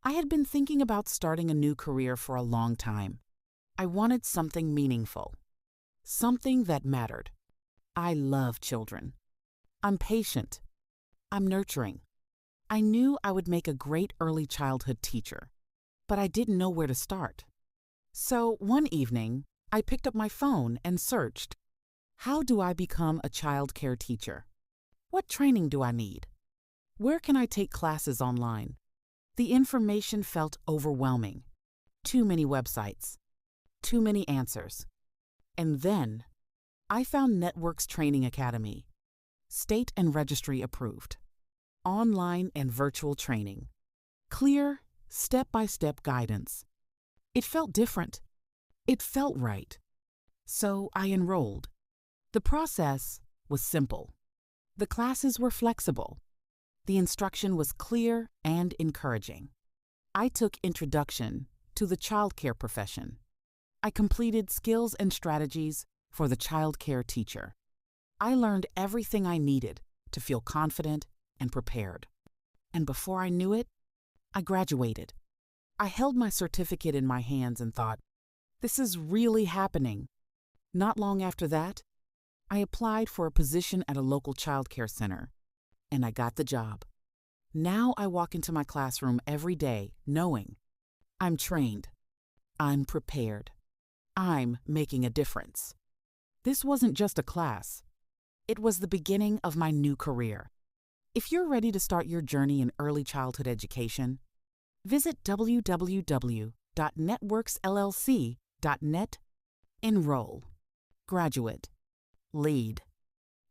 I had been thinking about starting a new career for a long time. I wanted something meaningful, something that mattered. I love children. I'm patient. I'm nurturing. I knew I would make a great early childhood teacher, but I didn't know where to start. So one evening, I picked up my phone and searched, how do I become a child care teacher? What training do I need? Where can I take classes online? The information felt overwhelming. Too many websites. Too many answers. And then, I found Networx Training Academy. State and registry approved. Online and virtual training. Clear, step-by-step guidance. It felt different. It felt right. So I enrolled. The process was simple. The classes were flexible. The instruction was clear and encouraging. I took Introduction to the Childcare Profession. I completed Skills and Strategies for the Child Care Teacher. I learned everything I needed to feel confident and prepared. And before I knew it, I graduated. I held my certificate in my hands and thought, this is really happening. Not long after that, I applied for a position at a local child care center, and I got the job. Now I walk into my classroom every day knowing I'm trained, I'm prepared, I'm making a difference. This wasn't just a class. It was the beginning of my new career. If you're ready to start your journey in early childhood education, visit www.networxllc.net. Enroll. Graduate. Lead.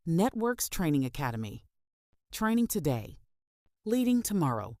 Networx Training Academy. Training today. Leading tomorrow.